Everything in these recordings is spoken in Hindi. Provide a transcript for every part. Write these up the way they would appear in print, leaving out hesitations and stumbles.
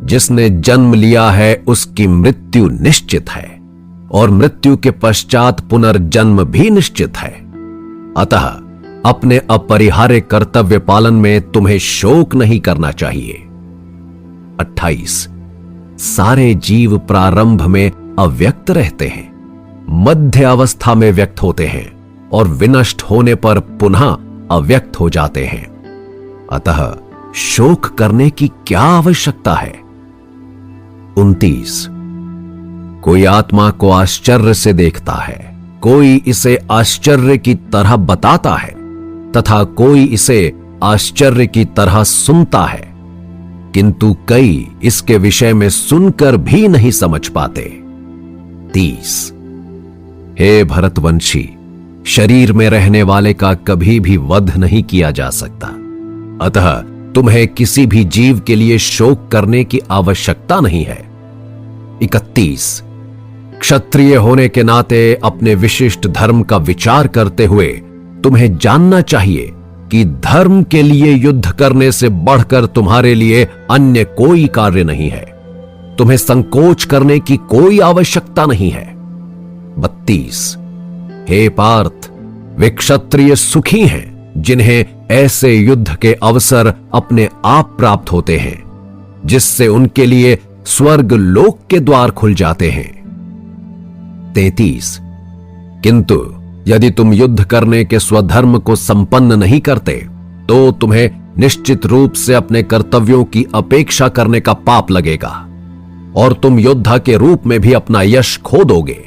जिसने जन्म लिया है उसकी मृत्यु निश्चित है और मृत्यु के पश्चात पुनर्जन्म भी निश्चित है। अतः अपने अपरिहार्य कर्तव्य पालन में तुम्हें शोक नहीं करना चाहिए। 28 सारे जीव प्रारंभ में अव्यक्त रहते हैं, मध्य अवस्था में व्यक्त होते हैं और विनष्ट होने पर पुनः अव्यक्त हो जाते हैं। अतः शोक करने की क्या आवश्यकता है। 29 कोई आत्मा को आश्चर्य से देखता है, कोई इसे आश्चर्य की तरह बताता है तथा कोई इसे आश्चर्य की तरह सुनता है, किंतु कई इसके विषय में सुनकर भी नहीं समझ पाते। 30 हे भरतवंशी, शरीर में रहने वाले का कभी भी वध नहीं किया जा सकता, अतः तुम्हें किसी भी जीव के लिए शोक करने की आवश्यकता नहीं है। 31 क्षत्रिय होने के नाते अपने विशिष्ट धर्म का विचार करते हुए तुम्हें जानना चाहिए कि धर्म के लिए युद्ध करने से बढ़कर तुम्हारे लिए अन्य कोई कार्य नहीं है। तुम्हें संकोच करने की कोई आवश्यकता नहीं है। 32 हे पार्थ, वे क्षत्रिय सुखी हैं जिन्हें ऐसे युद्ध के अवसर अपने आप प्राप्त होते हैं, जिससे उनके लिए स्वर्ग लोक के द्वार खुल जाते हैं। 33 किंतु यदि तुम युद्ध करने के स्वधर्म को संपन्न नहीं करते तो तुम्हें निश्चित रूप से अपने कर्तव्यों की अपेक्षा करने का पाप लगेगा और तुम योद्धा के रूप में भी अपना यश खो दोगे।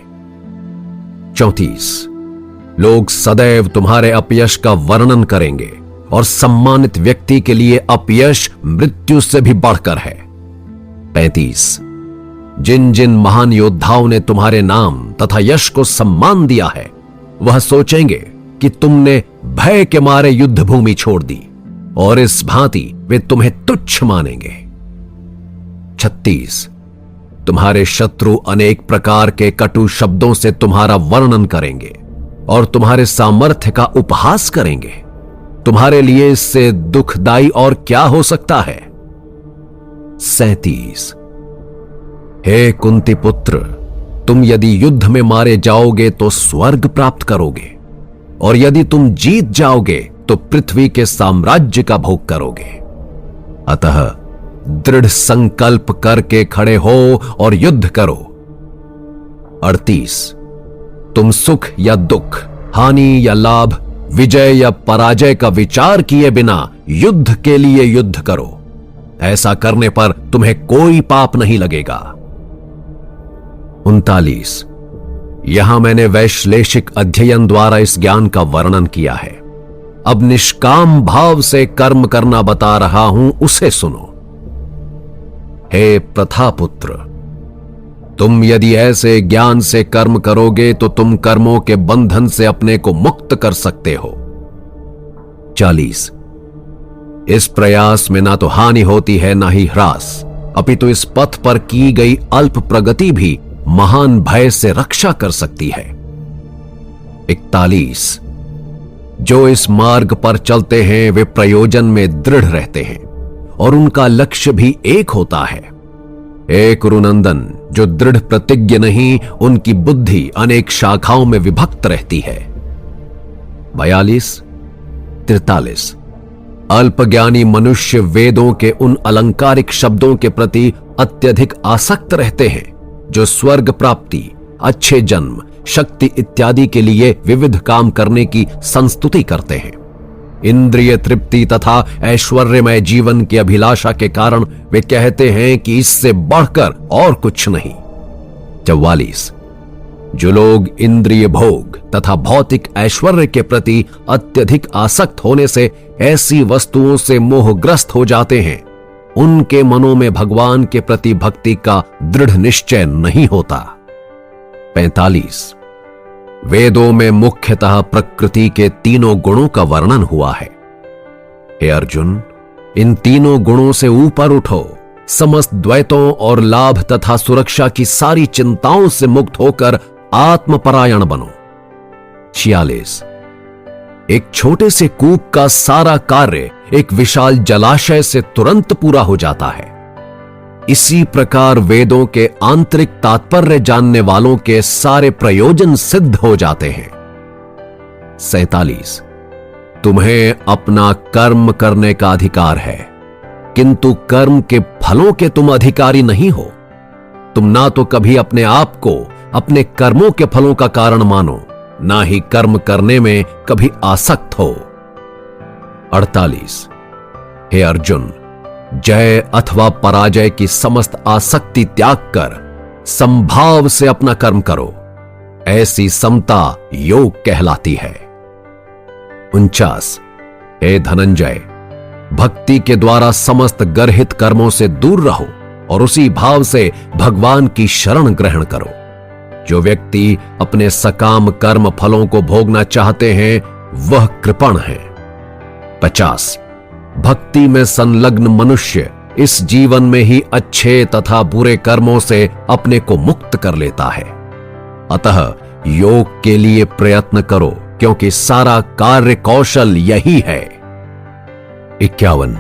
34 लोग सदैव तुम्हारे अपयश का वर्णन करेंगे और सम्मानित व्यक्ति के लिए अपयश मृत्यु से भी बढ़कर है। 35 जिन जिन महान योद्धाओं ने तुम्हारे नाम तथा यश को सम्मान दिया है, वह सोचेंगे कि तुमने भय के मारे युद्ध भूमि छोड़ दी और इस भांति वे तुम्हें तुच्छ मानेंगे। 36 तुम्हारे शत्रु अनेक प्रकार के कटु शब्दों से तुम्हारा वर्णन करेंगे और तुम्हारे सामर्थ्य का उपहास करेंगे। तुम्हारे लिए इससे दुखदाई और क्या हो सकता है। 37 हे कुंती पुत्र, तुम यदि युद्ध में मारे जाओगे तो स्वर्ग प्राप्त करोगे और यदि तुम जीत जाओगे तो पृथ्वी के साम्राज्य का भोग करोगे। अतः दृढ़ संकल्प करके खड़े हो और युद्ध करो। 38 तुम सुख या दुख, हानि या लाभ, विजय या पराजय का विचार किए बिना युद्ध के लिए युद्ध करो। ऐसा करने पर तुम्हें कोई पाप नहीं लगेगा। 39 यहां मैंने वैश्लेषिक अध्ययन द्वारा इस ज्ञान का वर्णन किया है। अब निष्काम भाव से कर्म करना बता रहा हूं, उसे सुनो। हे प्रथापुत्र, तुम यदि ऐसे ज्ञान से कर्म करोगे तो तुम कर्मों के बंधन से अपने को मुक्त कर सकते हो। 40 इस प्रयास में ना तो हानि होती है ना ही ह्रास, अपितु इस पथ पर की गई अल्प प्रगति भी महान भय से रक्षा कर सकती है। 41 जो इस मार्ग पर चलते हैं वे प्रयोजन में दृढ़ रहते हैं और उनका लक्ष्य भी एक होता है। हे कुरुनंदन, जो दृढ़ प्रतिज्ञ नहीं, उनकी बुद्धि अनेक शाखाओं में विभक्त रहती है। 42 43 अल्पज्ञानी मनुष्य वेदों के उन अलंकारिक शब्दों के प्रति अत्यधिक आसक्त रहते हैं जो स्वर्ग प्राप्ति, अच्छे जन्म, शक्ति इत्यादि के लिए विविध काम करने की संस्तुति करते हैं। इंद्रिय तृप्ति तथा ऐश्वर्यमय जीवन की अभिलाषा के कारण वे कहते हैं कि इससे बढ़कर और कुछ नहीं। 44 जो लोग इंद्रिय भोग तथा भौतिक ऐश्वर्य के प्रति अत्यधिक आसक्त होने से ऐसी वस्तुओं से मोहग्रस्त हो जाते हैं, उनके मनों में भगवान के प्रति भक्ति का दृढ़ निश्चय नहीं होता। 45 वेदों में मुख्यतः प्रकृति के तीनों गुणों का वर्णन हुआ है। हे अर्जुन, इन तीनों गुणों से ऊपर उठो, समस्त द्वैतों और लाभ तथा सुरक्षा की सारी चिंताओं से मुक्त होकर आत्मपरायण बनो। 46 एक छोटे से कूप का सारा कार्य एक विशाल जलाशय से तुरंत पूरा हो जाता है। इसी प्रकार वेदों के आंतरिक तात्पर्य जानने वालों के सारे प्रयोजन सिद्ध हो जाते हैं। 47 तुम्हें अपना कर्म करने का अधिकार है, किंतु कर्म के फलों के तुम अधिकारी नहीं हो। तुम ना तो कभी अपने आप को अपने कर्मों के फलों का कारण मानो, ना ही कर्म करने में कभी आसक्त हो। 48 हे अर्जुन, जय अथवा पराजय की समस्त आसक्ति त्याग कर संभाव से अपना कर्म करो, ऐसी समता योग कहलाती है। 49 हे धनंजय, भक्ति के द्वारा समस्त गर्हित कर्मों से दूर रहो और उसी भाव से भगवान की शरण ग्रहण करो। जो व्यक्ति अपने सकाम कर्म फलों को भोगना चाहते हैं वह कृपण है। 50 भक्ति में संलग्न मनुष्य इस जीवन में ही अच्छे तथा बुरे कर्मों से अपने को मुक्त कर लेता है। अतः योग के लिए प्रयत्न करो, क्योंकि सारा कार्य कौशल यही है। 51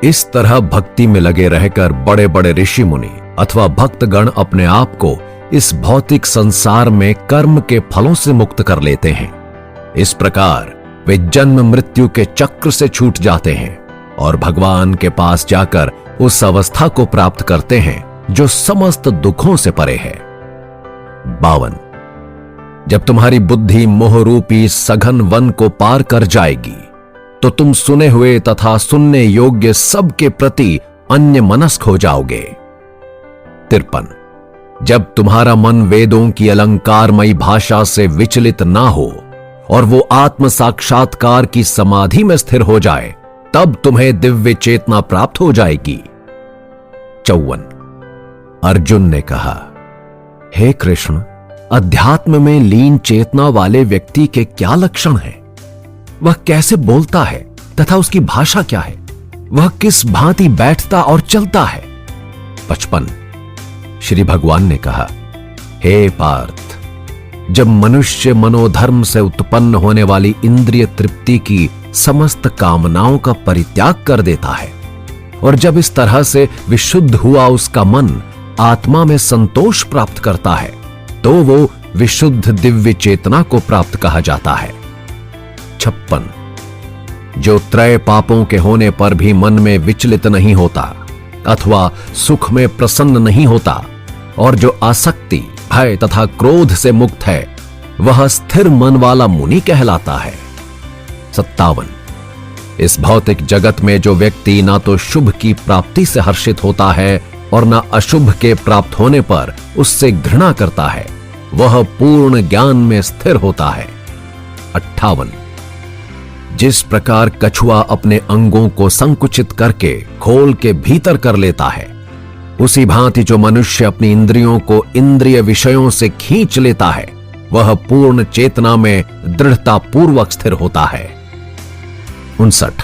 इस तरह भक्ति में लगे रहकर बड़े बड़े ऋषि मुनि अथवा भक्तगण अपने आप को इस भौतिक संसार में कर्म के फलों से मुक्त कर लेते हैं। इस प्रकार वे जन्म मृत्यु के चक्र से छूट जाते हैं और भगवान के पास जाकर उस अवस्था को प्राप्त करते हैं जो समस्त दुखों से परे है। 52 जब तुम्हारी बुद्धि मोह रूपी सघन वन को पार कर जाएगी तो तुम सुने हुए तथा सुनने योग्य सबके प्रति अन्य मनस्क हो जाओगे। 53 जब तुम्हारा मन वेदों की अलंकारमयी भाषा से विचलित ना हो और वो आत्म साक्षात्कार की समाधि में स्थिर हो जाए, तब तुम्हें दिव्य चेतना प्राप्त हो जाएगी। 54 अर्जुन ने कहा, हे कृष्ण, अध्यात्म में लीन चेतना वाले व्यक्ति के क्या लक्षण हैं? वह कैसे बोलता है तथा उसकी भाषा क्या है? वह किस भांति बैठता और चलता है? 55 श्री भगवान ने कहा, हे पार्थ, जब मनुष्य मनोधर्म से उत्पन्न होने वाली इंद्रिय तृप्ति की समस्त कामनाओं का परित्याग कर देता है और जब इस तरह से विशुद्ध हुआ उसका मन आत्मा में संतोष प्राप्त करता है, तो वो विशुद्ध दिव्य चेतना को प्राप्त कहा जाता है। 56 जो त्रय पापों के होने पर भी मन में विचलित नहीं होता अथवा सुख में प्रसन्न नहीं होता और जो आसक्ति, भय तथा क्रोध से मुक्त है, वह स्थिर मन वाला मुनि कहलाता है। 57 इस भौतिक जगत में जो व्यक्ति ना तो शुभ की प्राप्ति से हर्षित होता है और ना अशुभ के प्राप्त होने पर उससे घृणा करता है, वह पूर्ण ज्ञान में स्थिर होता है। 58 जिस प्रकार कछुआ अपने अंगों को संकुचित करके खोल के भीतर कर लेता है, उसी भांति जो मनुष्य अपनी इंद्रियों को इंद्रिय विषयों से खींच लेता है, वह पूर्ण चेतना में दृढ़ता पूर्वक स्थिर होता है। 59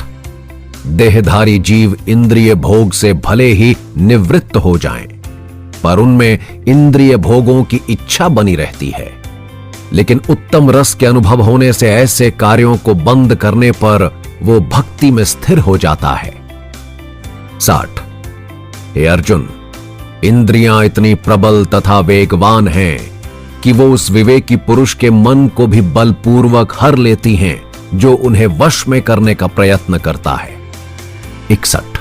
देहधारी जीव इंद्रिय भोग से भले ही निवृत्त हो जाएं, पर उनमें इंद्रिय भोगों की इच्छा बनी रहती है। लेकिन उत्तम रस के अनुभव होने से ऐसे कार्यों को बंद करने पर वो भक्ति में स्थिर हो जाता है। 60 हे अर्जुन, इंद्रियां इतनी प्रबल तथा वेगवान हैं कि वो उस विवेकी पुरुष के मन को भी बलपूर्वक हर लेती हैं जो उन्हें वश में करने का प्रयत्न करता है। 61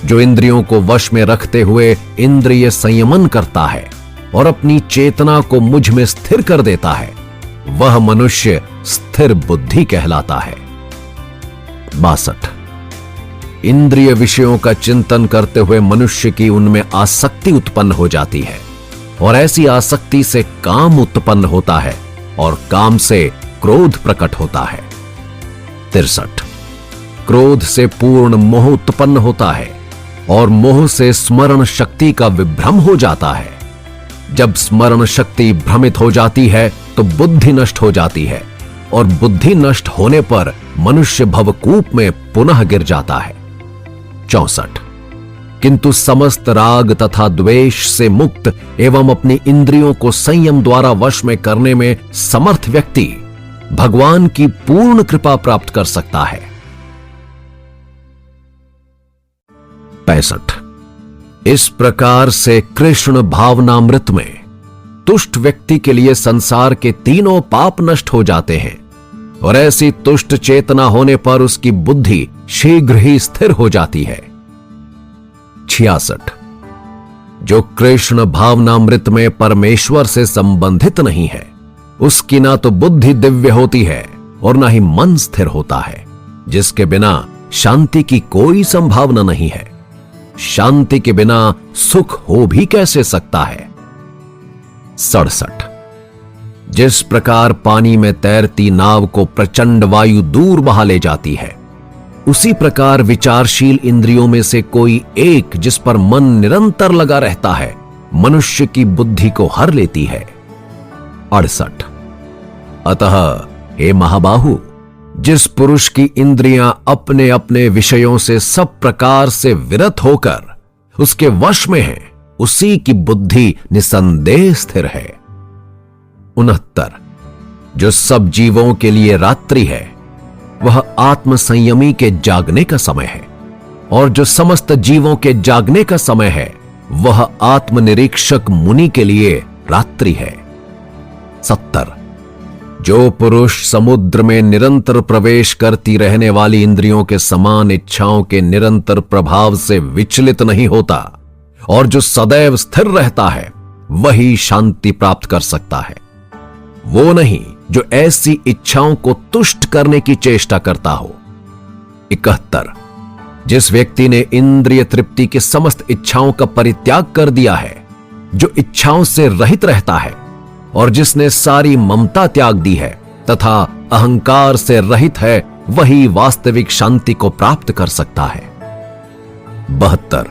जो इंद्रियों को वश में रखते हुए इंद्रिय संयमन करता है और अपनी चेतना को मुझ में स्थिर कर देता है, वह मनुष्य स्थिर बुद्धि कहलाता है। 62 इंद्रिय विषयों का चिंतन करते हुए मनुष्य की उनमें आसक्ति उत्पन्न हो जाती है और ऐसी आसक्ति से काम उत्पन्न होता है और काम से क्रोध प्रकट होता है। 63 क्रोध से पूर्ण मोह उत्पन्न होता है और मोह से स्मरण शक्ति का विभ्रम हो जाता है। जब स्मरण शक्ति भ्रमित हो जाती है तो बुद्धि नष्ट हो जाती है और बुद्धि नष्ट होने पर मनुष्य भवकूप में पुनः गिर जाता है। 64 किंतु समस्त राग तथा द्वेष से मुक्त एवं अपनी इंद्रियों को संयम द्वारा वश में करने में समर्थ व्यक्ति भगवान की पूर्ण कृपा प्राप्त कर सकता है। 65। इस प्रकार से कृष्ण भावनामृत में तुष्ट व्यक्ति के लिए संसार के तीनों पाप नष्ट हो जाते हैं और ऐसी तुष्ट चेतना होने पर उसकी बुद्धि शीघ्र ही स्थिर हो जाती है। 66। जो कृष्ण भावनामृत में परमेश्वर से संबंधित नहीं है, उसकी ना तो बुद्धि दिव्य होती है और ना ही मन स्थिर होता है, जिसके बिना शांति की कोई संभावना नहीं है। शांति के बिना सुख हो भी कैसे सकता है। 67। जिस प्रकार पानी में तैरती नाव को प्रचंड वायु दूर बहा ले जाती है, उसी प्रकार विचारशील इंद्रियों में से कोई एक जिस पर मन निरंतर लगा रहता है, मनुष्य की बुद्धि को हर लेती है। 68। अतः हे महाबाहु, जिस पुरुष की इंद्रियां अपने अपने विषयों से सब प्रकार से विरत होकर उसके वश में है, उसी की बुद्धि निसंदेह स्थिर है। 69। जो सब जीवों के लिए रात्रि है, वह आत्म संयमी के जागने का समय है, और जो समस्त जीवों के जागने का समय है, वह आत्मनिरीक्षक मुनि के लिए रात्रि है। 70। जो पुरुष समुद्र में निरंतर प्रवेश करती रहने वाली इंद्रियों के समान इच्छाओं के निरंतर प्रभाव से विचलित नहीं होता और जो सदैव स्थिर रहता है, वही शांति प्राप्त कर सकता है। वो नहीं जो ऐसी इच्छाओं को तुष्ट करने की चेष्टा करता हो। 71। जिस व्यक्ति ने इंद्रिय तृप्ति की समस्त इच्छाओं का परित्याग कर दिया है, जो इच्छाओं से रहित रहता है और जिसने सारी ममता त्याग दी है तथा अहंकार से रहित है, वही वास्तविक शांति को प्राप्त कर सकता है। 72।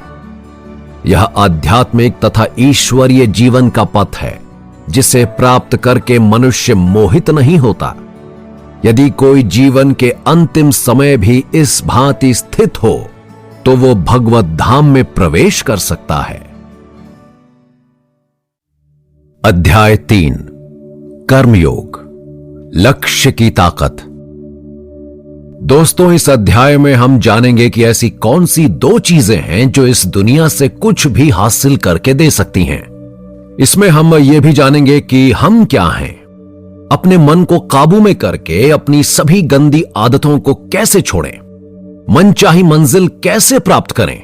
यह आध्यात्मिक तथा ईश्वरीय जीवन का पथ है, जिसे प्राप्त करके मनुष्य मोहित नहीं होता। यदि कोई जीवन के अंतिम समय भी इस भांति स्थित हो, तो वो भगवत धाम में प्रवेश कर सकता है। अध्याय 3 कर्मयोग, लक्ष्य की ताकत। दोस्तों, इस अध्याय में हम जानेंगे कि ऐसी कौन सी 2 चीजें हैं जो इस दुनिया से कुछ भी हासिल करके दे सकती हैं। इसमें हम ये भी जानेंगे कि हम क्या हैं, अपने मन को काबू में करके अपनी सभी गंदी आदतों को कैसे छोड़ें, मनचाही मंजिल कैसे प्राप्त करें।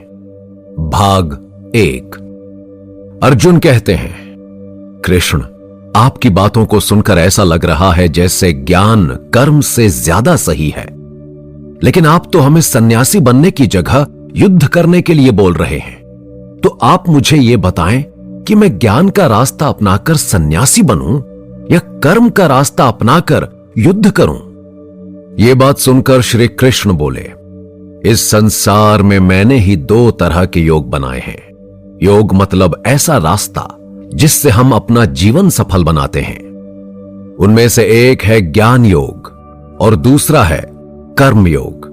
भाग 1। अर्जुन कहते हैं, कृष्ण, आपकी बातों को सुनकर ऐसा लग रहा है जैसे ज्ञान कर्म से ज्यादा सही है, लेकिन आप तो हमें सन्यासी बनने की जगह युद्ध करने के लिए बोल रहे हैं। तो आप मुझे यह बताएं कि मैं ज्ञान का रास्ता अपनाकर सन्यासी बनूं या कर्म का रास्ता अपनाकर युद्ध करूं। यह बात सुनकर श्री कृष्ण बोले, इस संसार में मैंने ही 2 तरह के योग बनाए हैं। योग मतलब ऐसा रास्ता जिससे हम अपना जीवन सफल बनाते हैं। उनमें से एक है ज्ञान योग और दूसरा है कर्म योग।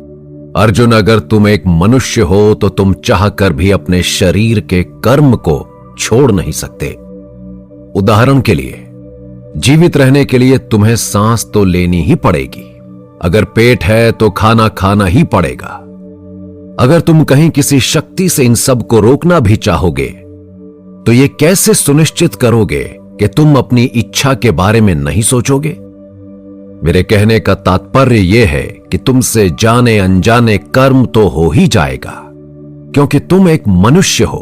अर्जुन, अगर तुम एक मनुष्य हो तो तुम चाहकर भी अपने शरीर के कर्म को छोड़ नहीं सकते। उदाहरण के लिए, जीवित रहने के लिए तुम्हें सांस तो लेनी ही पड़ेगी। अगर पेट है तो खाना खाना ही पड़ेगा। अगर तुम कहीं किसी शक्ति से इन सब को रोकना भी चाहोगे, तो ये कैसे सुनिश्चित करोगे कि तुम अपनी इच्छा के बारे में नहीं सोचोगे। मेरे कहने का तात्पर्य यह है कि तुमसे जाने अनजाने कर्म तो हो ही जाएगा, क्योंकि तुम एक मनुष्य हो।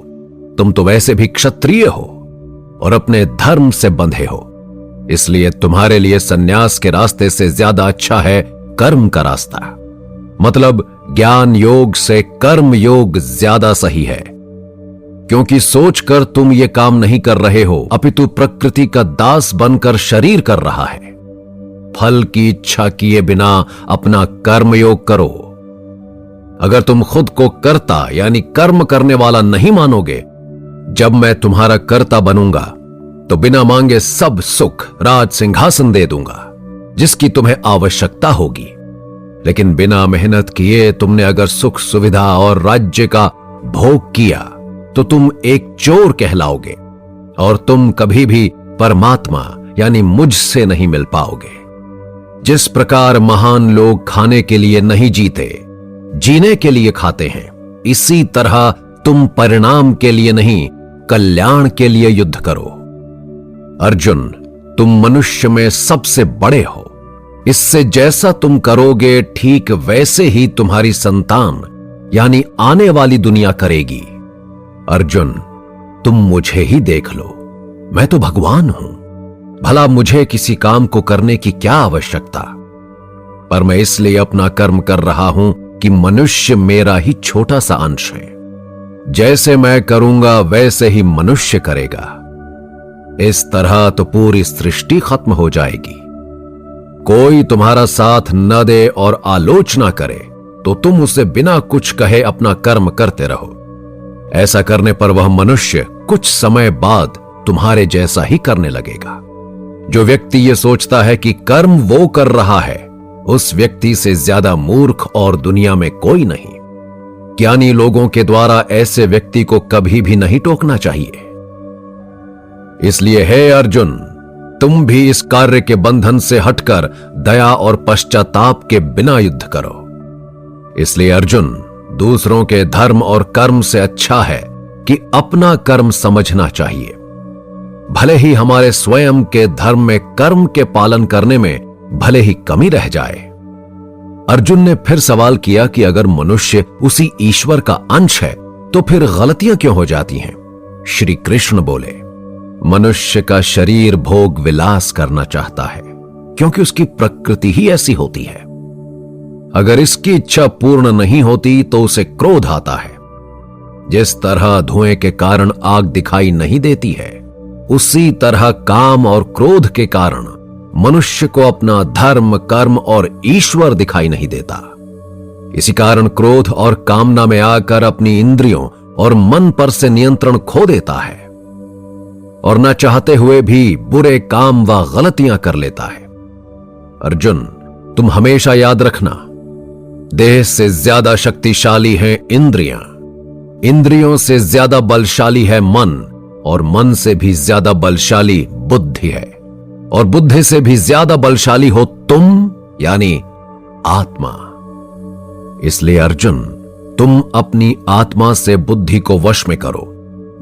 तुम तो वैसे भी क्षत्रिय हो और अपने धर्म से बंधे हो, इसलिए तुम्हारे लिए सन्यास के रास्ते से ज्यादा अच्छा है कर्म का रास्ता। मतलब ज्ञान योग से कर्म योग ज्यादा सही है, क्योंकि सोचकर तुम ये काम नहीं कर रहे हो, अपितु प्रकृति का दास बनकर शरीर कर रहा है। फल की इच्छा किए बिना अपना कर्मयोग करो। अगर तुम खुद को कर्ता यानी कर्म करने वाला नहीं मानोगे, जब मैं तुम्हारा कर्ता बनूंगा तो बिना मांगे सब सुख राज सिंहासन दे दूंगा जिसकी तुम्हें आवश्यकता होगी। लेकिन बिना मेहनत किए तुमने अगर सुख सुविधा और राज्य का भोग किया तो तुम एक चोर कहलाओगे और तुम कभी भी परमात्मा यानी मुझसे नहीं मिल पाओगे। जिस प्रकार महान लोग खाने के लिए नहीं जीते, जीने के लिए खाते हैं, इसी तरह तुम परिणाम के लिए नहीं, कल्याण के लिए युद्ध करो। अर्जुन, तुम मनुष्य में सबसे बड़े हो। इससे जैसा तुम करोगे, ठीक वैसे ही तुम्हारी संतान यानी आने वाली दुनिया करेगी। अर्जुन, तुम मुझे ही देख लो, मैं तो भगवान हूं। भला मुझे किसी काम को करने की क्या आवश्यकता? पर मैं इसलिए अपना कर्म कर रहा हूं कि मनुष्य मेरा ही छोटा सा अंश है। जैसे मैं करूंगा वैसे ही मनुष्य करेगा। इस तरह तो पूरी सृष्टि खत्म हो जाएगी। कोई तुम्हारा साथ न दे और आलोचना करे तो तुम उसे बिना कुछ कहे अपना कर्म करते रहो। ऐसा करने पर वह मनुष्य कुछ समय बाद तुम्हारे जैसा ही करने लगेगा। जो व्यक्ति यह सोचता है कि कर्म वो कर रहा है, उस व्यक्ति से ज्यादा मूर्ख और दुनिया में कोई नहीं। ज्ञानी लोगों के द्वारा ऐसे व्यक्ति को कभी भी नहीं टोकना चाहिए। इसलिए हे अर्जुन, तुम भी इस कार्य के बंधन से हटकर दया और पश्चाताप के बिना युद्ध करो। इसलिए अर्जुन, दूसरों के धर्म और कर्म से अच्छा है कि अपना कर्म समझना चाहिए। भले ही हमारे स्वयं के धर्म में कर्म के पालन करने में भले ही कमी रह जाए। अर्जुन ने फिर सवाल किया कि अगर मनुष्य उसी ईश्वर का अंश है तो फिर गलतियां क्यों हो जाती हैं? श्री कृष्ण बोले, मनुष्य का शरीर भोग विलास करना चाहता है क्योंकि उसकी प्रकृति ही ऐसी होती है। अगर इसकी इच्छा पूर्ण नहीं होती तो उसे क्रोध आता है। जिस तरह धुएं के कारण आग दिखाई नहीं देती है, उसी तरह काम और क्रोध के कारण मनुष्य को अपना धर्म, कर्म और ईश्वर दिखाई नहीं देता। इसी कारण क्रोध और कामना में आकर अपनी इंद्रियों और मन पर से नियंत्रण खो देता है और न चाहते हुए भी बुरे काम व गलतियां कर लेता है। अर्जुन, तुम हमेशा याद रखना, देह से ज्यादा शक्तिशाली हैं इंद्रियां, इंद्रियों से ज्यादा बलशाली है मन, और मन से भी ज्यादा बलशाली बुद्धि है, और बुद्धि से भी ज्यादा बलशाली हो तुम यानी आत्मा। इसलिए अर्जुन, तुम अपनी आत्मा से बुद्धि को वश में करो।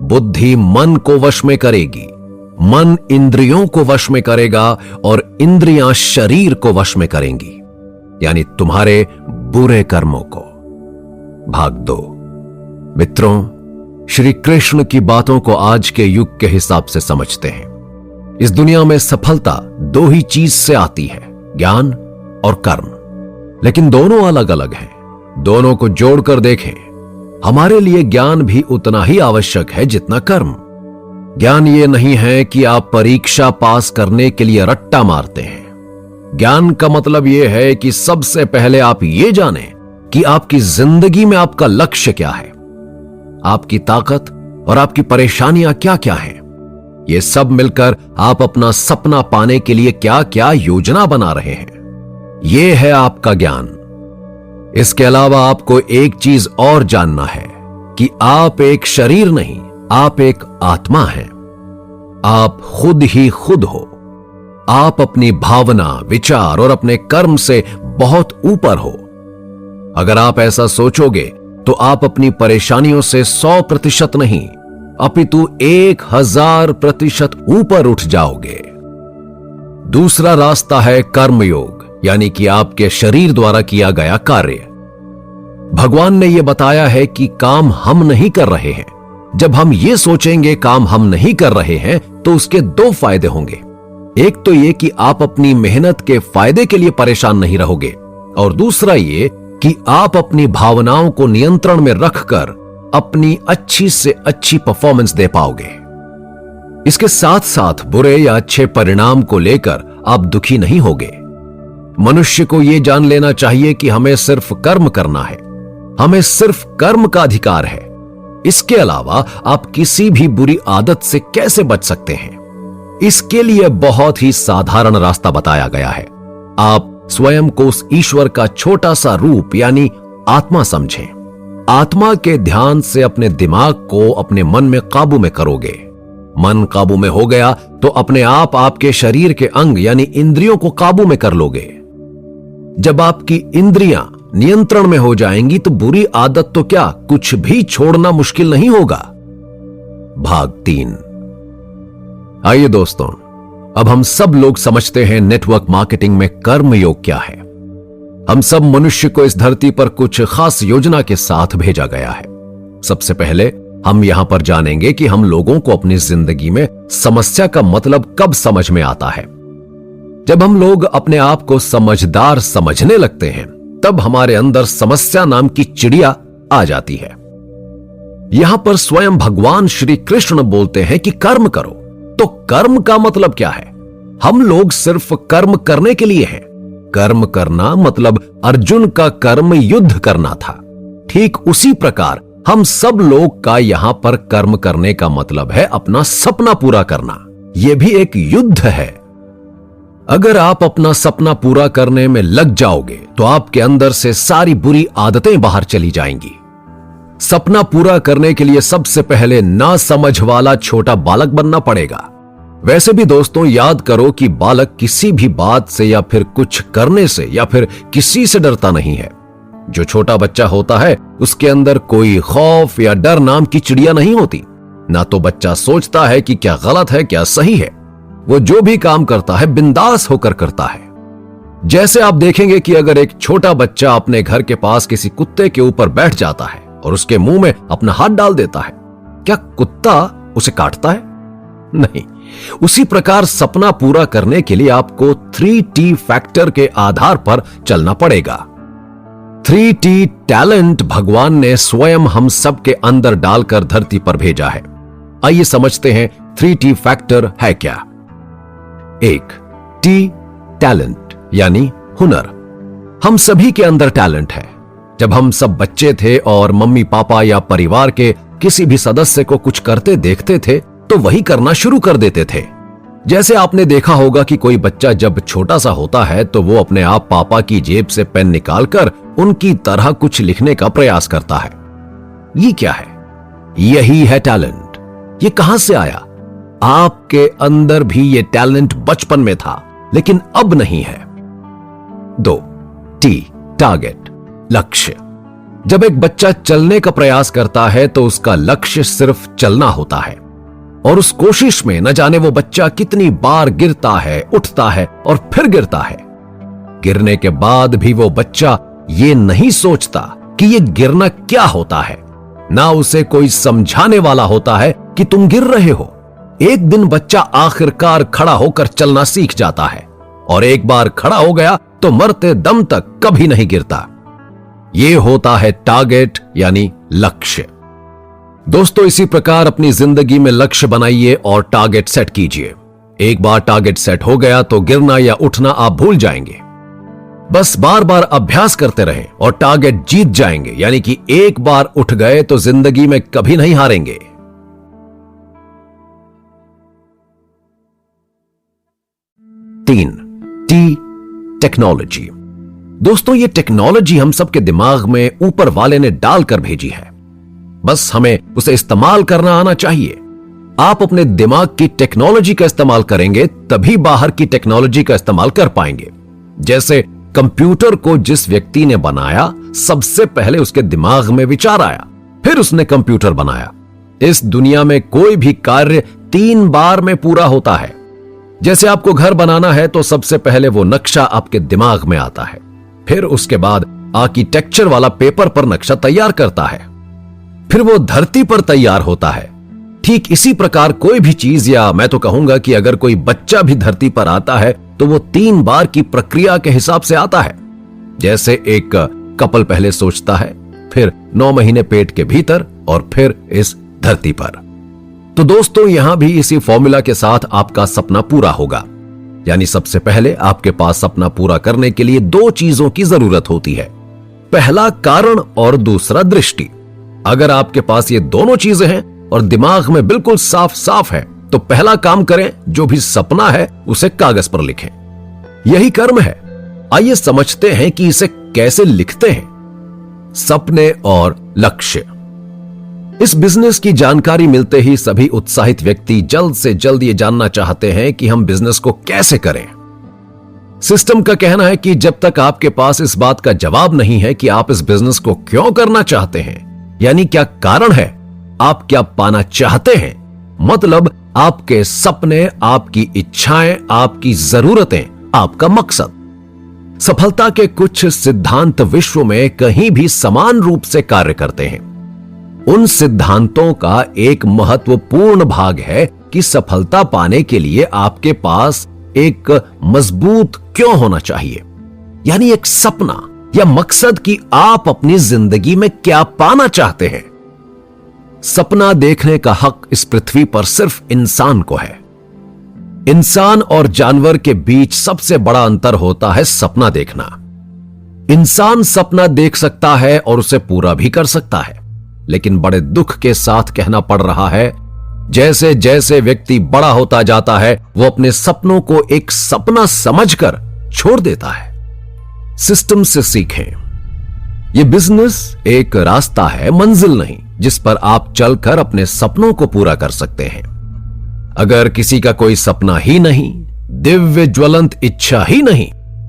बुद्धि मन को वश में करेगी, मन इंद्रियों को वश में करेगा और इंद्रियां शरीर को वश में करेंगी, यानी तुम्हारे बुरे कर्मों को। भाग 2। मित्रों, श्री कृष्ण की बातों को आज के युग के हिसाब से समझते हैं। इस दुनिया में सफलता दो ही चीज से आती है, ज्ञान और कर्म, लेकिन दोनों अलग अलग हैं। दोनों को जोड़कर देखें, हमारे लिए ज्ञान भी उतना ही आवश्यक है जितना कर्म। ज्ञान ये नहीं है कि आप परीक्षा पास करने के लिए रट्टा मारते हैं। ज्ञान का मतलब यह है कि सबसे पहले आप ये जानें कि आपकी जिंदगी में आपका लक्ष्य क्या है, आपकी ताकत और आपकी परेशानियां क्या क्या हैं। ये सब मिलकर आप अपना सपना पाने के लिए क्या क्या योजना बना रहे हैं, यह है आपका ज्ञान। इसके अलावा आपको एक चीज और जानना है कि आप एक शरीर नहीं, आप एक आत्मा हैं। आप खुद ही खुद हो। आप अपनी भावना, विचार और अपने कर्म से बहुत ऊपर हो। अगर आप ऐसा सोचोगे तो आप अपनी परेशानियों से 100% नहीं, अपितु 1000% ऊपर उठ जाओगे। दूसरा रास्ता है कर्मयोग, यानी कि आपके शरीर द्वारा किया गया कार्य। भगवान ने यह बताया है कि काम हम नहीं कर रहे हैं। जब हम ये सोचेंगे काम हम नहीं कर रहे हैं तो उसके 2 फायदे होंगे। एक तो यह कि आप अपनी मेहनत के फायदे के लिए परेशान नहीं रहोगे, और दूसरा ये कि आप अपनी भावनाओं को नियंत्रण में रखकर अपनी अच्छी से अच्छी परफॉर्मेंस दे पाओगे। इसके साथ साथ बुरे या अच्छे परिणाम को लेकर आप दुखी नहीं होगे। मनुष्य को यह जान लेना चाहिए कि हमें सिर्फ कर्म करना है, हमें सिर्फ कर्म का अधिकार है। इसके अलावा आप किसी भी बुरी आदत से कैसे बच सकते हैं, इसके लिए बहुत ही साधारण रास्ता बताया गया है। आप स्वयं को उस ईश्वर का छोटा सा रूप यानी आत्मा समझें। आत्मा के ध्यान से अपने दिमाग को अपने मन में काबू में करोगे। मन काबू में हो गया तो अपने आप आपके शरीर के अंग यानी इंद्रियों को काबू में कर लोगे। जब आपकी इंद्रियां नियंत्रण में हो जाएंगी तो बुरी आदत तो क्या, कुछ भी छोड़ना मुश्किल नहीं होगा। भाग 3। आइए दोस्तों, अब हम सब लोग समझते हैं नेटवर्क मार्केटिंग में कर्मयोग क्या है। हम सब मनुष्य को इस धरती पर कुछ खास योजना के साथ भेजा गया है। सबसे पहले हम यहां पर जानेंगे कि हम लोगों को अपनी जिंदगी में समस्या का मतलब कब समझ में आता है। जब हम लोग अपने आप को समझदार समझने लगते हैं, तब हमारे अंदर समस्या नाम की चिड़िया आ जाती है। यहां पर स्वयं भगवान श्री कृष्ण बोलते हैं कि कर्म करो। तो कर्म का मतलब क्या है? हम लोग सिर्फ कर्म करने के लिए हैं। कर्म करना मतलब अर्जुन का कर्म युद्ध करना था। ठीक उसी प्रकार हम सब लोग का यहां पर कर्म करने का मतलब है अपना सपना पूरा करना। यह भी एक युद्ध है। अगर आप अपना सपना पूरा करने में लग जाओगे तो आपके अंदर से सारी बुरी आदतें बाहर चली जाएंगी। सपना पूरा करने के लिए सबसे पहले ना समझ वाला छोटा बालक बनना पड़ेगा। वैसे भी दोस्तों, याद करो कि बालक किसी भी बात से या फिर कुछ करने से या फिर किसी से डरता नहीं है। जो छोटा बच्चा होता है उसके अंदर कोई खौफ या डर नाम की चिड़िया नहीं होती। ना तो बच्चा सोचता है कि क्या गलत है क्या सही है। वो जो भी काम करता है बिंदास होकर करता है। जैसे आप देखेंगे कि अगर एक छोटा बच्चा अपने घर के पास किसी कुत्ते के ऊपर बैठ जाता है और उसके मुंह में अपना हाथ डाल देता है, क्या कुत्ता उसे काटता है? नहीं। उसी प्रकार सपना पूरा करने के लिए आपको 3T फैक्टर के आधार पर चलना पड़ेगा। 3T टैलेंट भगवान ने स्वयं हम सब के अंदर डालकर धरती पर भेजा है। आइए समझते हैं 3T फैक्टर है क्या। 1. T टैलेंट यानी हुनर। हम सभी के अंदर टैलेंट है। जब हम सब बच्चे थे और मम्मी पापा या परिवार के किसी भी सदस्य को कुछ करते देखते थे तो वही करना शुरू कर देते थे। जैसे आपने देखा होगा कि कोई बच्चा जब छोटा सा होता है तो वो अपने आप पापा की जेब से पेन निकालकर उनकी तरह कुछ लिखने का प्रयास करता है। ये क्या है? यही है टैलेंट। ये कहां से आया? आपके अंदर भी ये टैलेंट बचपन में था, लेकिन अब नहीं है। 2. T टारगेट लक्ष्य। जब एक बच्चा चलने का प्रयास करता है तो उसका लक्ष्य सिर्फ चलना होता है और उस कोशिश में न जाने वो बच्चा कितनी बार गिरता है, उठता है और फिर गिरता है। गिरने के बाद भी वो बच्चा ये नहीं सोचता कि ये गिरना क्या होता है। ना उसे कोई समझाने वाला होता है कि तुम गिर रहे हो। एक दिन बच्चा आखिरकार खड़ा होकर चलना सीख जाता है और एक बार खड़ा हो गया तो मरते दम तक कभी नहीं गिरता। ये होता है टारगेट यानी लक्ष्य। दोस्तों, इसी प्रकार अपनी जिंदगी में लक्ष्य बनाइए और टारगेट सेट कीजिए। एक बार टारगेट सेट हो गया तो गिरना या उठना आप भूल जाएंगे। बस बार बार अभ्यास करते रहें और टारगेट जीत जाएंगे। यानी कि एक बार उठ गए तो जिंदगी में कभी नहीं हारेंगे। 3. T technology. दोस्तों, ये टेक्नोलॉजी हम सबके दिमाग में ऊपर वाले ने डालकर भेजी है। बस हमें उसे इस्तेमाल करना आना चाहिए। आप अपने दिमाग की टेक्नोलॉजी का इस्तेमाल करेंगे तभी बाहर की टेक्नोलॉजी का इस्तेमाल कर पाएंगे। जैसे कंप्यूटर को जिस व्यक्ति ने बनाया, सबसे पहले उसके दिमाग में विचार आया, फिर उसने कंप्यूटर बनाया। इस दुनिया में कोई भी कार्य 3 बार में पूरा होता है। जैसे आपको घर बनाना है तो सबसे पहले वो नक्शा आपके दिमाग में आता है, फिर उसके बाद आर्किटेक्चर वाला पेपर पर नक्शा तैयार करता है, फिर वो धरती पर तैयार होता है। ठीक इसी प्रकार कोई भी चीज, या मैं तो कहूंगा कि अगर कोई बच्चा भी धरती पर आता है तो वो 3 बार की प्रक्रिया के हिसाब से आता है। जैसे एक कपल पहले सोचता है, फिर 9 महीने पेट के भीतर और फिर इस धरती पर। तो दोस्तों, यहां भी इसी फॉर्मूला के साथ आपका सपना पूरा होगा। यानी सबसे पहले आपके पास सपना पूरा करने के लिए 2 चीजों की जरूरत होती है। पहला कारण और दूसरा दृष्टि। अगर आपके पास ये दोनों चीजें हैं और दिमाग में बिल्कुल साफ साफ है तो पहला काम करें, जो भी सपना है उसे कागज पर लिखें। यही कर्म है। आइए समझते हैं कि इसे कैसे लिखते हैं। सपने और लक्ष्य। इस बिजनेस की जानकारी मिलते ही सभी उत्साहित व्यक्ति जल्द से जल्द ये जानना चाहते हैं कि हम बिजनेस को कैसे करें। सिस्टम का कहना है कि जब तक आपके पास इस बात का जवाब नहीं है कि आप इस बिजनेस को क्यों करना चाहते हैं, यानी क्या कारण है, आप क्या पाना चाहते हैं, मतलब आपके सपने, आपकी इच्छाएं, आपकी जरूरतें, आपका मकसद। सफलता के कुछ सिद्धांत विश्व में कहीं भी समान रूप से कार्य करते हैं। उन सिद्धांतों का एक महत्वपूर्ण भाग है कि सफलता पाने के लिए आपके पास एक मजबूत क्यों होना चाहिए, यानी एक सपना या मकसद कि आप अपनी जिंदगी में क्या पाना चाहते हैं। सपना देखने का हक इस पृथ्वी पर सिर्फ इंसान को है। इंसान और जानवर के बीच सबसे बड़ा अंतर होता है सपना देखना। इंसान सपना देख सकता है और उसे पूरा भी कर सकता है, लेकिन बड़े दुख के साथ कहना पड़ रहा है, जैसे जैसे व्यक्ति बड़ा होता जाता है वो अपने सपनों को एक सपना समझकर छोड़ देता है। सिस्टम से सीखें। यह बिजनेस एक रास्ता है, मंजिल नहीं, जिस पर आप चलकर अपने सपनों को पूरा कर सकते हैं। अगर किसी का कोई सपना ही नहीं, दिव्य ज्वलंत इच्छा ही नहीं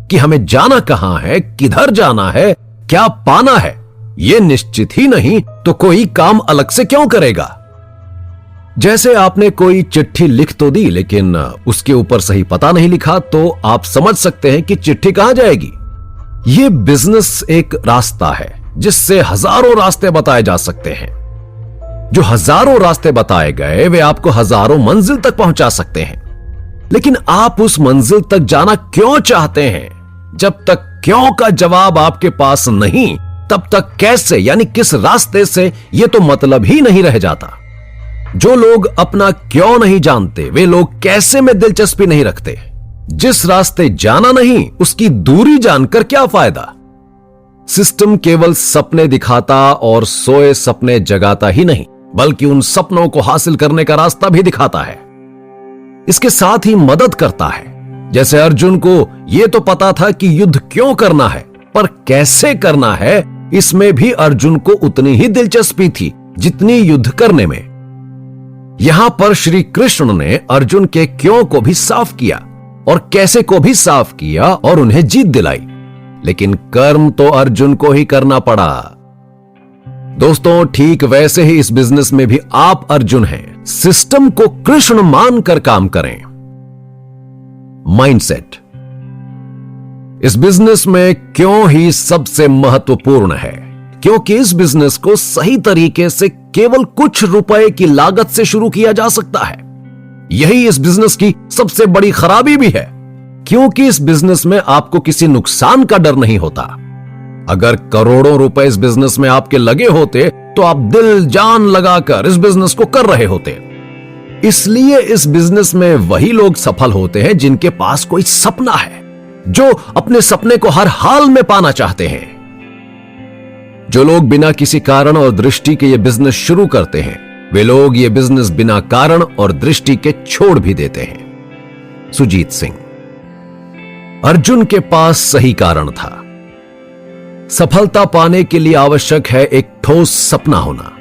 कि हमें जाना कहां है, किधर जाना है, क्या पाना है, यह निश्चित ही नहीं, तो कोई काम अलग से क्यों करेगा। जैसे आपने कोई चिट्ठी लिख तो दी, लेकिन उसके ऊपर सही पता नहीं लिखा, तो आप समझ सकते हैं कि चिट्ठी कहां जाएगी। यह बिजनेस एक रास्ता है जिससे हजारों रास्ते बताए जा सकते हैं। जो हजारों रास्ते बताए गए वे आपको हजारों मंजिल तक पहुंचा सकते हैं, लेकिन आप उस मंजिल तक जाना क्यों चाहते हैं? जब तक क्यों का जवाब आपके पास नहीं, तब तक कैसे, यानी किस रास्ते से, यह तो मतलब ही नहीं रह जाता। जो लोग अपना क्यों नहीं जानते, वे लोग कैसे में दिलचस्पी नहीं रखते। जिस रास्ते जाना नहीं, उसकी दूरी जानकर क्या फायदा। सिस्टम केवल सपने दिखाता और सोए सपने जगाता ही नहीं, बल्कि उन सपनों को हासिल करने का रास्ता भी दिखाता है। इसके साथ ही मदद करता है। जैसे अर्जुन को यह तो पता था कि युद्ध क्यों करना है, पर कैसे करना है, इसमें भी अर्जुन को उतनी ही दिलचस्पी थी जितनी युद्ध करने में। यहां पर श्री कृष्ण ने अर्जुन के क्यों को भी साफ किया और कैसे को भी साफ किया और उन्हें जीत दिलाई, लेकिन कर्म तो अर्जुन को ही करना पड़ा। दोस्तों, ठीक वैसे ही इस बिजनेस में भी आप अर्जुन हैं। सिस्टम को कृष्ण मानकर काम करें। माइंडसेट इस बिजनेस में क्यों ही सबसे महत्वपूर्ण है, क्योंकि इस बिजनेस को सही तरीके से केवल कुछ रुपए की लागत से शुरू किया जा सकता है। यही इस बिजनेस की सबसे बड़ी खराबी भी है, क्योंकि इस बिजनेस में आपको किसी नुकसान का डर नहीं होता। अगर करोड़ों रुपए इस बिजनेस में आपके लगे होते तो आप दिल जान लगाकर इस बिजनेस को कर रहे होते। इसलिए इस बिजनेस में वही लोग सफल होते हैं जिनके पास कोई सपना है, जो अपने सपने को हर हाल में पाना चाहते हैं। जो लोग बिना किसी कारण और दृष्टि के ये बिजनेस शुरू करते हैं, वे लोग ये बिजनेस बिना कारण और दृष्टि के छोड़ भी देते हैं। सुजीत सिंह। अर्जुन के पास सही कारण था। सफलता पाने के लिए आवश्यक है एक ठोस सपना होना।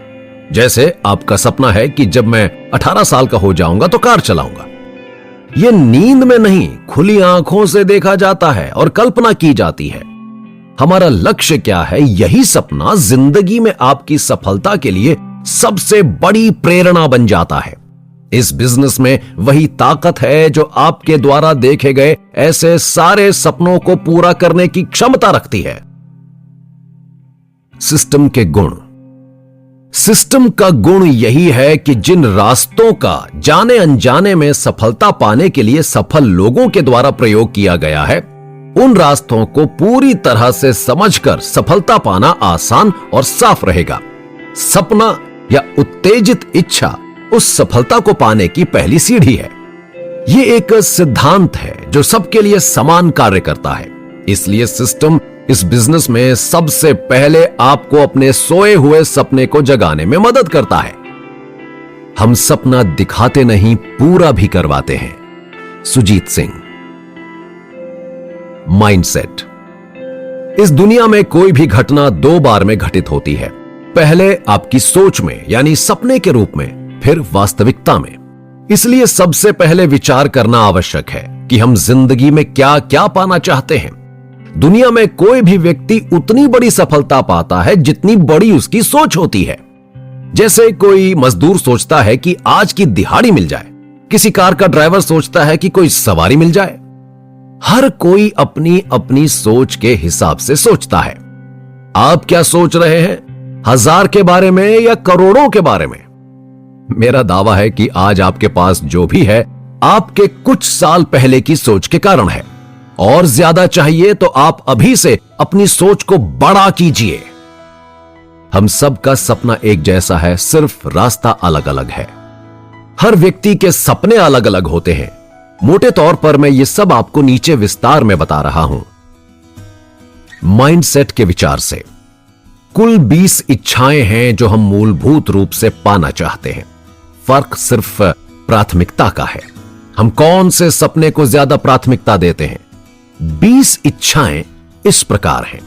जैसे आपका सपना है कि जब मैं 18 साल का हो जाऊंगा तो कार चलाऊंगा। यह नींद में नहीं, खुली आंखों से देखा जाता है और कल्पना की जाती है। हमारा लक्ष्य क्या है, यही सपना जिंदगी में आपकी सफलता के लिए सबसे बड़ी प्रेरणा बन जाता है। इस बिजनेस में वही ताकत है जो आपके द्वारा देखे गए ऐसे सारे सपनों को पूरा करने की क्षमता रखती है। सिस्टम के गुण। सिस्टम का गुण यही है कि जिन रास्तों का जाने अनजाने में सफलता पाने के लिए सफल लोगों के द्वारा प्रयोग किया गया है, उन रास्तों को पूरी तरह से समझकर सफलता पाना आसान और साफ रहेगा। सपना या उत्तेजित इच्छा उस सफलता को पाने की पहली सीढ़ी है। यह एक सिद्धांत है जो सबके लिए समान कार्य करता है। इसलिए सिस्टम इस बिजनेस में सबसे पहले आपको अपने सोए हुए सपने को जगाने में मदद करता है। हम सपना दिखाते नहीं, पूरा भी करवाते हैं। सुजीत सिंह। माइंडसेट। इस दुनिया में कोई भी घटना 2 बार में घटित होती है। पहले आपकी सोच में, यानी सपने के रूप में, फिर वास्तविकता में। इसलिए सबसे पहले विचार करना आवश्यक है कि हम जिंदगी में क्या क्या पाना चाहते हैं। दुनिया में कोई भी व्यक्ति उतनी बड़ी सफलता पाता है जितनी बड़ी उसकी सोच होती है। जैसे कोई मजदूर सोचता है कि आज की दिहाड़ी मिल जाए, किसी कार का ड्राइवर सोचता है कि कोई सवारी मिल जाए। हर कोई अपनी अपनी सोच के हिसाब से सोचता है। आप क्या सोच रहे हैं, 1000 के बारे में या करोड़ों के बारे में? मेरा दावा है कि आज आपके पास जो भी है आपके कुछ साल पहले की सोच के कारण है। और ज्यादा चाहिए तो आप अभी से अपनी सोच को बड़ा कीजिए। हम सबका सपना एक जैसा है, सिर्फ रास्ता अलग अलग है। हर व्यक्ति के सपने अलग अलग होते हैं। मोटे तौर पर मैं ये सब आपको नीचे विस्तार में बता रहा हूं। माइंडसेट के विचार से कुल 20 इच्छाएं हैं जो हम मूलभूत रूप से पाना चाहते हैं। फर्क सिर्फ प्राथमिकता का है। हम कौन से सपने को ज्यादा प्राथमिकता देते हैं। 20 इच्छाएं इस प्रकार हैं।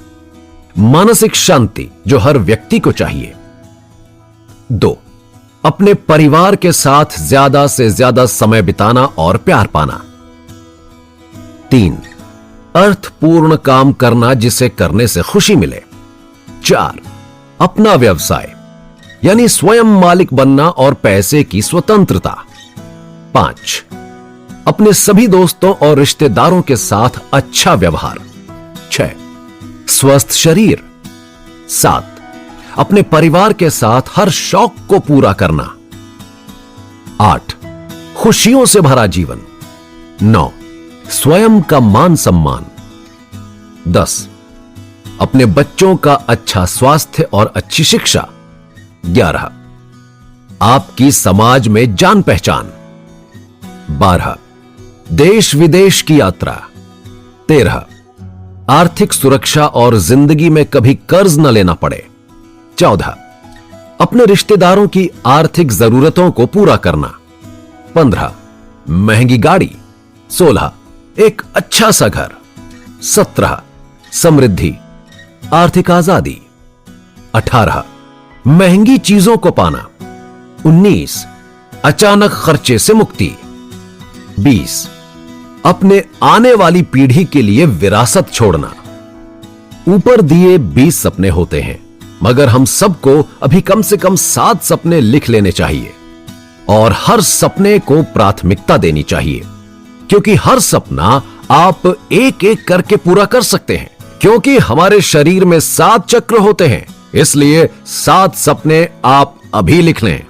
मानसिक शांति जो हर व्यक्ति को चाहिए। 2, अपने परिवार के साथ ज्यादा से ज्यादा समय बिताना और प्यार पाना। 3, अर्थपूर्ण काम करना जिसे करने से खुशी मिले। 4, अपना व्यवसाय यानी स्वयं मालिक बनना और पैसे की स्वतंत्रता। 5, अपने सभी दोस्तों और रिश्तेदारों के साथ अच्छा व्यवहार। 6, स्वस्थ शरीर। 7, अपने परिवार के साथ हर शौक को पूरा करना। 8, खुशियों से भरा जीवन। 9, स्वयं का मान सम्मान। 10, अपने बच्चों का अच्छा स्वास्थ्य और अच्छी शिक्षा। 11, आपकी समाज में जान पहचान। 12, देश विदेश की यात्रा। 13, आर्थिक सुरक्षा और जिंदगी में कभी कर्ज न लेना पड़े। 14, अपने रिश्तेदारों की आर्थिक जरूरतों को पूरा करना। 15, महंगी गाड़ी। 16, एक अच्छा सा घर। 17, समृद्धि, आर्थिक आजादी। 18, महंगी चीजों को पाना। 19, अचानक खर्चे से मुक्ति। 20, अपने आने वाली पीढ़ी के लिए विरासत छोड़ना। ऊपर दिए 20 सपने होते हैं, मगर हम सबको अभी कम से कम 7 सपने लिख लेने चाहिए और हर सपने को प्राथमिकता देनी चाहिए, क्योंकि हर सपना आप एक एक करके पूरा कर सकते हैं। क्योंकि हमारे शरीर में 7 चक्र होते हैं, इसलिए 7 सपने आप अभी लिख लें।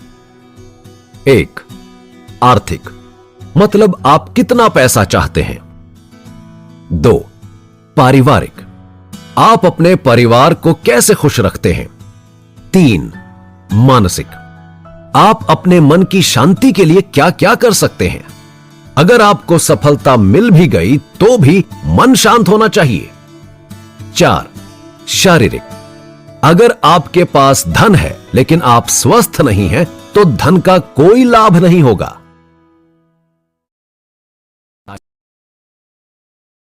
1, आर्थिक मतलब आप कितना पैसा चाहते हैं। 2, पारिवारिक आप अपने परिवार को कैसे खुश रखते हैं। 3, मानसिक आप अपने मन की शांति के लिए क्या क्या कर सकते हैं। अगर आपको सफलता मिल भी गई तो भी मन शांत होना चाहिए। 4, शारीरिक अगर आपके पास धन है लेकिन आप स्वस्थ नहीं हैं तो धन का कोई लाभ नहीं होगा।